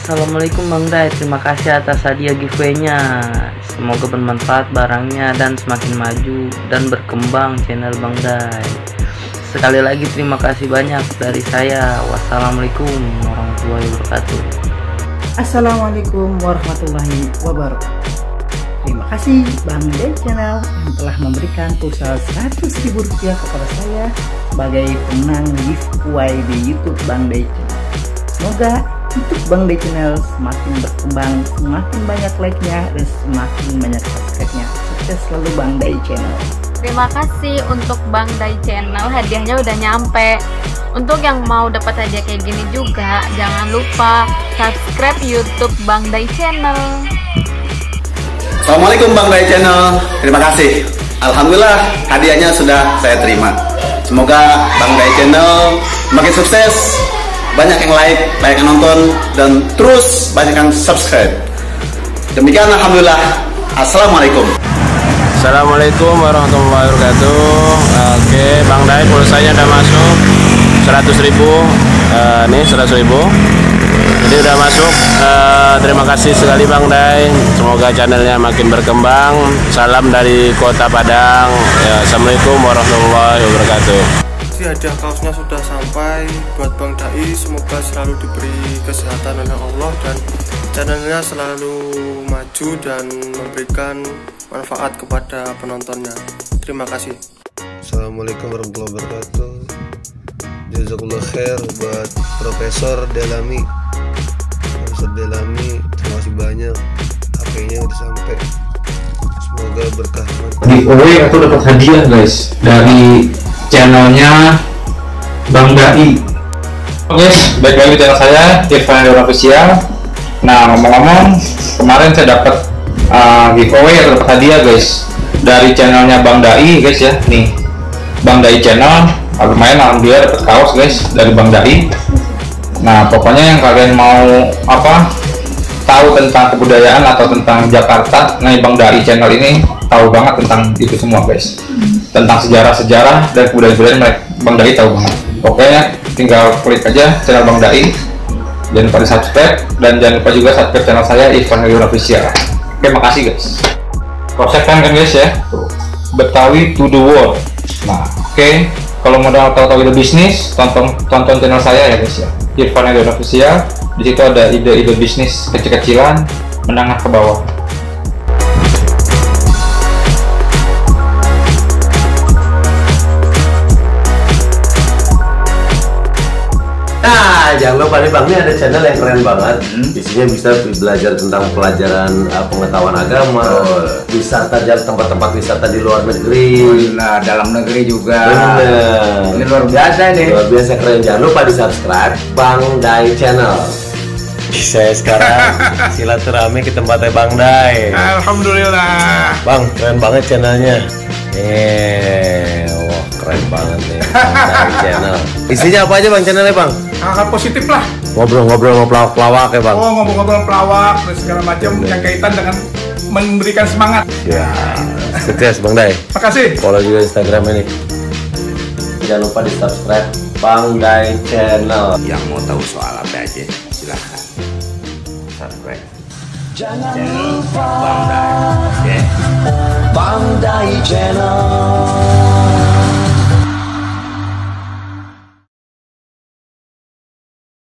Assalamualaikum Bang Dai, terima kasih atas hadiah giveaway-nya. Semoga bermanfaat barangnya dan semakin maju dan berkembang channel Bang Dai. Sekali lagi terima kasih banyak dari saya. Wassalamualaikum warahmatullahi wabarakatuh. Assalamualaikum warahmatullahi wabarakatuh. Terima kasih Bang Dai Channel yang telah memberikan pulsa Rp100.000 kepada saya sebagai pemenang giveaway di YouTube Bang Dai Channel. Semoga YouTube Bang Dai Channel semakin berkembang, semakin banyak like-nya dan semakin banyak subscribe-nya. Sukses selalu Bang Dai Channel. Terima kasih untuk Bang Dai Channel, hadiahnya udah nyampe. Untuk yang mau dapat hadiah kayak gini juga, jangan lupa subscribe YouTube Bang Dai Channel. Assalamualaikum Bang Dai Channel, terima kasih. Alhamdulillah hadiahnya sudah saya terima. Semoga Bang Dai Channel makin sukses, banyak yang like, banyak yang nonton, dan terus banyak yang subscribe. Demikian alhamdulillah. Assalamualaikum. Assalamualaikum warahmatullahi wabarakatuh. Oke, Bang Dai pulsanya udah masuk 100.000. Nih 100.000. Jadi udah masuk. Terima kasih sekali Bang Dai. Semoga channelnya makin berkembang. Salam dari Kota Padang. Assalamualaikum warahmatullahi wabarakatuh. Hadiah kaosnya sudah sampai buat Bang Dai. Semoga selalu diberi kesehatan oleh Allah dan channelnya selalu maju dan memberikan manfaat kepada penontonnya. Terima kasih. Assalamualaikum warahmatullahi wabarakatuh. Jazakallah khair buat Profesor Delami. Profesor Delami, terima kasih banyak. HP-nya udah sampai. Semoga berkah. Giveaway aku dapat hadiah guys dari channelnya Bang Dai. Guys, baik lagi channel saya Irfan Official. Nah, ngomong-ngomong, kemarin saya dapat giveaway atau dapat hadiah guys dari channelnya Bang Dai guys ya. Nih, Bang Dai Channel. Lumayan alhamdulillah dapat kaos guys dari Bang Dai. Nah, pokoknya yang kalian mau tahu tentang kebudayaan atau tentang Jakarta, nah Bang Dai Channel ini tahu banget tentang itu semua guys. Tentang sejarah-sejarah dan kebudayaan Bang Dai tahu banget. Pokoknya tinggal klik aja channel Bang Dai. Jangan lupa di subscribe dan jangan lupa juga subscribe channel saya Irfan Official. Oke, makasih guys. Konsep kan guys ya, Betawi to the world. Nah, oke. Kalau mau tahu ide bisnis, tonton channel saya ya guys ya, Irfan Official. Di situ ada ide-ide bisnis kecil-kecilan, menengah ke bawah. Nah, jangan lupa nih Bang, ini ada channel yang keren banget. Isinya bisa belajar tentang pelajaran pengetahuan agama, wisata, tempat-tempat wisata di luar negeri. Nah, dalam negeri juga. Bener. Ini luar biasa nih. Luar biasa keren. Jangan lupa di subscribe Bang Dai Channel. Saya sekarang silaturahmi ke tempatnya Bang Dai. Alhamdulillah. Bang, keren banget channelnya. Wah, keren banget nih Bang Dai Channel. Isinya apa aja Bang channelnya Bang? Hal-hal positif lah. Ngobrol-ngobrol sama pelawak ya Bang. Oh, ngobrol-ngobrol pelawak dan segala macam yang kaitan dengan memberikan semangat. Ya, sukses Bang Dai. Makasih. Follow juga Instagram ini. Jangan lupa di subscribe Bang Dai Channel. Yang mau tahu soal apa aja, silahkan subscribe. Jangan lupa Bang Dai, Bang Dai Channel.